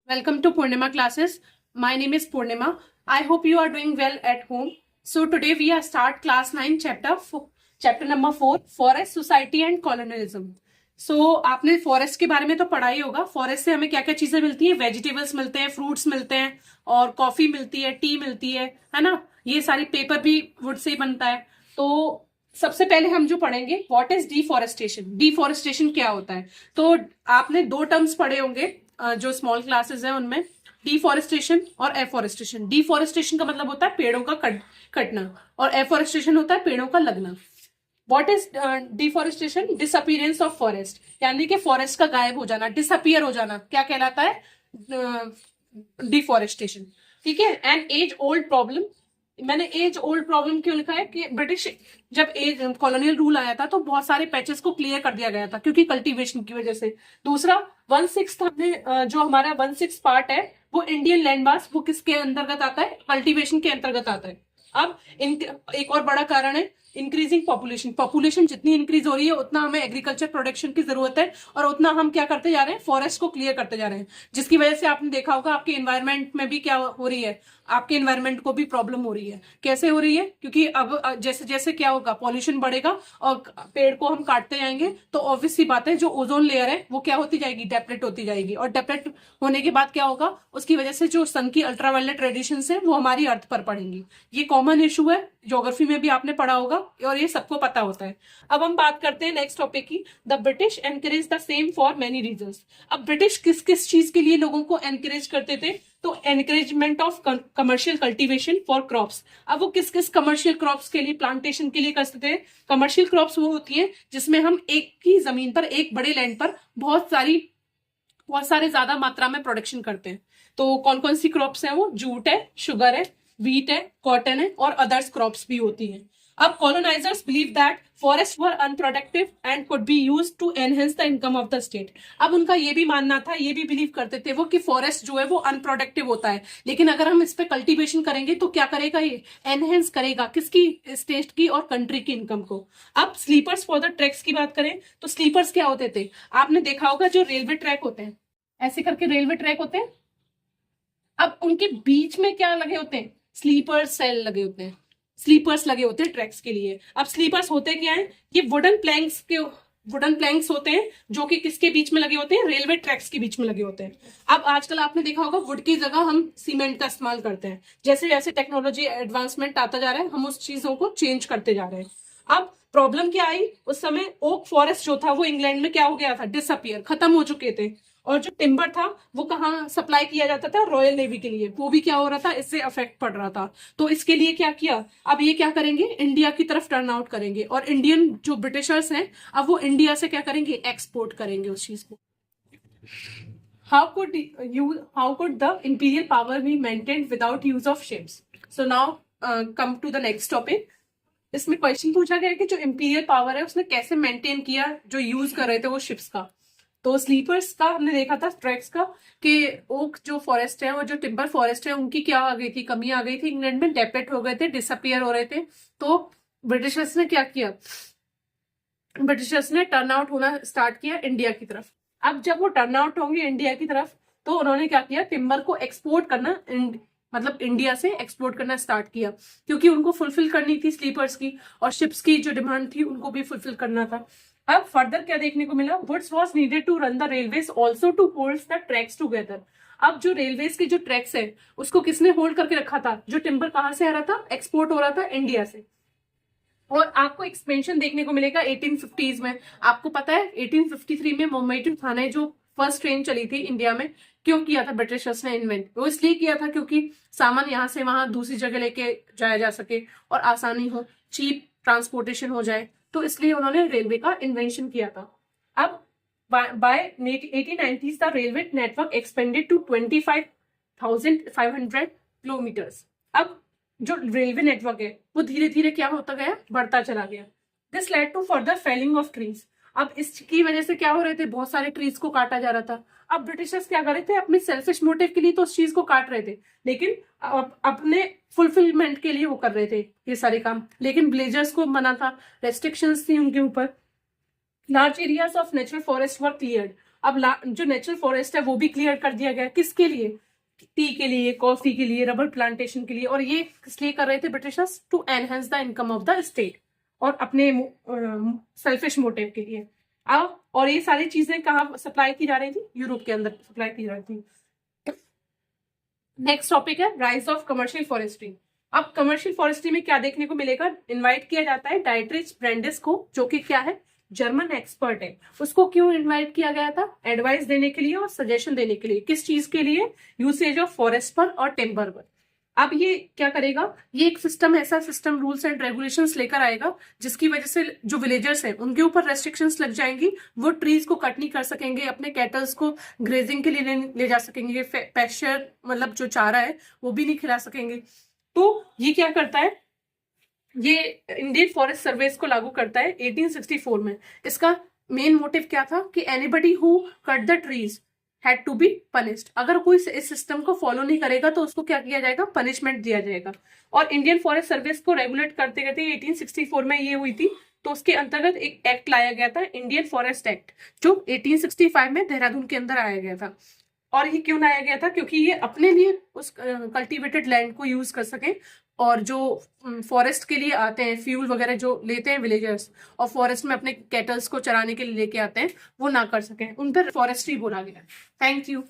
Welcome to Purnima classes. My name is Purnima. I hope you are doing well at home. So today we are start class 9 chapter number 4 Forest Society and Colonialism. So आपने forest के बारे में तो पढ़ा ही होगा. Forest से हमें क्या क्या चीजें मिलती है. वेजिटेबल्स मिलते हैं, फ्रूट्स मिलते हैं और कॉफी मिलती है, टी मिलती है ना. ये सारी पेपर भी वुड से ही बनता है. तो सबसे पहले हम जो पढ़ेंगे व्हाट इज डिफॉरेस्टेशन. डिफॉरेस्टेशन क्या होता है. तो आपने दो टर्म्स पढ़े होंगे जो स्मॉल क्लासेस हैं उनमें, डिफॉरेस्टेशन और एफॉरेस्टेशन. डिफॉरेस्टेशन का मतलब होता है पेड़ों का कटना और एफॉरेस्टेशन होता है पेड़ों का लगना. What is deforestation. Disappearance of forest, यानी कि फॉरेस्ट का गायब हो जाना, डिसअपीयर हो जाना, क्या कहलाता है डिफॉरेस्टेशन. ठीक है. And age old problem. मैंने एज ओल्ड प्रॉब्लम क्यों लिखा है कि ब्रिटिश जब एज कॉलोनियल रूल आया था तो बहुत सारे पैचेस को क्लियर कर दिया गया था क्योंकि कल्टीवेशन की वजह से. दूसरा 1/6 हमने जो हमारा 1/6 पार्ट है वो इंडियन लैंड मास, वो किसके अंतर्गत आता है, कल्टीवेशन के अंतर्गत आता है. अब एक और बड़ा कारण है इंक्रीजिंग पॉपुलेशन. पॉपुलेशन जितनी इंक्रीज हो रही है उतना हमें एग्रीकल्चर प्रोडक्शन की जरूरत है और उतना हम क्या करते जा रहे हैं, फॉरेस्ट को क्लियर करते जा रहे हैं, जिसकी वजह से आपने देखा होगा आपके एनवायरमेंट में भी क्या हो रही है, आपके एनवायरमेंट को भी प्रॉब्लम हो रही है. कैसे हो रही है, क्योंकि अब जैसे जैसे क्या होगा, पॉल्यूशन बढ़ेगा और पेड़ को हम काटते जाएंगे तो ऑब्वियस सी बात है जो ओजोन लेयर है वो क्या होती जाएगी, डेप्लेट होती जाएगी. और डेप्लेट होने के बाद क्या होगा, उसकी वजह से जो सन की अल्ट्रावायलेट रेडिएशन है वो हमारी अर्थ पर पड़ेंगी. ये कॉमन इशू है, ज्योग्राफी में भी आपने पढ़ा होगा और ये सबको पता होता है. अब हम बात करते हैं नेक्स्ट टॉपिक की. The British encourage the same for many reasons. अब ब्रिटिश किस किस चीज के लिए लोगों को एनकरेज करते थे, तो encouragement of commercial cultivation for crops. अब वो किस किस कमर्शियल क्रॉप्स के लिए, प्लांटेशन के लिए करते थे. कमर्शियल क्रॉप्स वो होती है जिसमें हम एक ही जमीन पर, एक बड़े लैंड पर बहुत सारे ज्यादा मात्रा में प्रोडक्शन करते हैं. तो कौन कौन सी क्रॉप्स हैं वो, जूट है, शुगर है, व्हीट है, कॉटन है और अदर्स क्रॉप्स भी होती हैं. अब colonisers believe that forest were unproductive and could be used to enhance the income of the state. अब उनका ये भी मानना था, ये भी बिलीव करते थे वो कि फॉरेस्ट जो है वो अनप्रोडक्टिव होता है, लेकिन अगर हम इस पे कल्टीवेशन करेंगे तो क्या करेगा, ये एनहेंस करेगा किसकी, स्टेट की और कंट्री की इनकम को. अब स्लीपर्स फॉर द ट्रैक्स की बात करें तो स्लीपर्स क्या होते थे, आपने देखा होगा जो रेलवे ट्रैक होते हैं, ऐसे करके रेलवे ट्रैक होते हैं. अब उनके बीच में क्या लगे होते हैं, स्लीपर सेल लगे होते हैं, स्लीपर्स लगे होते हैं ट्रैक्स के लिए. अब स्लीपर्स होते क्या है, ये वुडन प्लैंक्स होते हैं जो कि किसके बीच में लगे होते हैं, रेलवे ट्रैक्स के बीच में लगे होते हैं. अब आजकल आपने देखा होगा वुड की जगह हम सीमेंट का इस्तेमाल करते हैं. जैसे जैसे टेक्नोलॉजी एडवांसमेंट आता जा रहा है हम उस चीजों को चेंज करते जा रहे हैं. अब प्रॉब्लम क्या आई, उस समय ओक फॉरेस्ट जो था वो इंग्लैंड में क्या हो गया था, डिसअपियर, खत्म हो चुके थे. और जो टिम्बर था वो कहाँ सप्लाई किया जाता था, रॉयल नेवी के लिए, वो भी क्या हो रहा था, इससे अफेक्ट पड़ रहा था. तो इसके लिए क्या किया, अब ये क्या करेंगे, इंडिया की तरफ टर्न आउट करेंगे और इंडियन जो ब्रिटिशर्स हैं अब वो इंडिया से क्या करेंगे, एक्सपोर्ट करेंगे उस चीज को. How could the imperial power be maintained without use of ships. So now come to the next topic. इसमें क्वेश्चन पूछा गया कि जो इंपीरियल पावर है उसने कैसे मेंटेन किया जो यूज कर रहे थे वो शिप्स का. तो स्लीपर्स का हमने देखा था, ट्रैक्स का, कि ओक जो फॉरेस्ट है और जो टिम्बर फॉरेस्ट है उनकी क्या आ गई थी, कमी आ गई थी, इंग्लैंड में डेप्लेट हो गए थे, डिसअपियर हो रहे थे. तो ब्रिटिशर्स ने क्या किया, ब्रिटिशर्स ने टर्न आउट होना स्टार्ट किया इंडिया की तरफ. अब जब वो टर्न आउट होंगे इंडिया की तरफ तो उन्होंने क्या किया, टिम्बर को एक्सपोर्ट करना, मतलब इंडिया से एक्सपोर्ट करना स्टार्ट किया क्योंकि उनको फुलफिल करनी थी स्लीपर्स की और शिप्स की जो डिमांड थी उनको भी फुलफिल करना था. अब फर्दर क्या देखने को मिला, woods was needed to run the railways also to hold the tracks together. अब जो रेलवेज के जो ट्रैक्स है उसको किसने होल्ड करके रखा था, जो टिम्बर कहाँ से आ रहा था, एक्सपोर्ट हो रहा था इंडिया से. और आपको एक्सपेंशन देखने को मिलेगा 1850s में. आपको पता है 1853 में मुंबई टू थाने जो फर्स्ट ट्रेन चली थी इंडिया में, क्यों किया था ब्रिटिशर्स ने इन्वेंट, वो इसलिए किया था क्योंकि सामान यहाँ से वहां दूसरी जगह लेके जाया जा सके और आसानी हो, चीप ट्रांसपोर्टेशन हो जाए, तो इसलिए उन्होंने रेलवे का इन्वेंशन किया था. अब by 1890s the railway network expanded to 25,500 kilometres. अब जो रेलवे नेटवर्क है वो धीरे धीरे क्या होता गया, बढ़ता चला गया. This led to further felling of trees. अब इसकी वजह से क्या हो रहे थे, बहुत सारे ट्रीज को काटा जा रहा था. अब ब्रिटिशर्स क्या कर रहे थे, अपने सेल्फिश मोटिव के लिए तो उस चीज को काट रहे थे, लेकिन अपने फुलफिलमेंट के लिए वो कर रहे थे ये सारे काम. लेकिन विलेजर्स को मना था, रेस्ट्रिक्शंस थी उनके ऊपर. Large areas of natural forest were cleared. अब जो नेचुरल फॉरेस्ट है वो भी क्लियर कर दिया गया, किसके लिए? टी के लिए, कॉफी के लिए, रबर प्लांटेशन के लिए। और ये किस लिए कर रहे थे Britishers? To enhance the income of the state, और अपने सेल्फिश मोटिव के लिए। अब और ये सारी चीजें कहाँ सप्लाई की जा रही थी? यूरोप के अंदर सप्लाई की जा रही थी। नेक्स्ट टॉपिक है राइज ऑफ कमर्शियल फॉरेस्ट्री। अब कमर्शियल फॉरेस्ट्री में क्या देखने को मिलेगा? इनवाइट किया जाता है डाइटरिच ब्रेंडिस को, जो कि क्या है? जर्मन एक्सपर्ट है। उसको क्यों इनवाइट किया गया था? एडवाइस देने के लिए और सजेशन देने के लिए। किस चीज के लिए? यूसेज ऑफ फॉरेस्ट पर और टिम्बर पर। अब ये क्या करेगा? ये एक सिस्टम, ऐसा सिस्टम, रूल्स एंड रेगुलेशंस लेकर आएगा जिसकी वजह से जो विलेजर्स हैं उनके ऊपर रेस्ट्रिक्शंस लग जाएंगी। वो ट्रीज को कट नहीं कर सकेंगे, अपने कैटल्स को ग्रेजिंग के लिए ले जा सकेंगे, पैस्चर मतलब जो चारा है वो भी नहीं खिला सकेंगे। तो ये क्या करता है? ये इंडियन फॉरेस्ट सर्वे को लागू करता है 1864 में। इसका मेन मोटिव क्या था? कि anybody who cut the trees had to be punished. अगर कोई इस सिस्टम को फॉलो नहीं करेगा तो उसको क्या किया जाएगा? पनिशमेंट दिया जाएगा। और इंडियन फॉरेस्ट सर्विस को रेगुलेट करते करते 1864 में ये हुई थी, तो उसके अंतर्गत एक एक्ट लाया गया था, इंडियन फॉरेस्ट एक्ट, जो 1865 में देहरादून के अंदर आया गया था। और ये क्यों लाया गया था? क्योंकि ये अपने लिए उस कल्टीवेटेड लैंड को यूज कर सके, और जो फॉरेस्ट के लिए आते हैं, फ्यूल वगैरह जो लेते हैं विलेजर्स और फॉरेस्ट में अपने कैटल्स को चराने के लिए लेके आते हैं, वो ना कर सकें। उन पर फॉरेस्ट्री बोला गया। Thank you.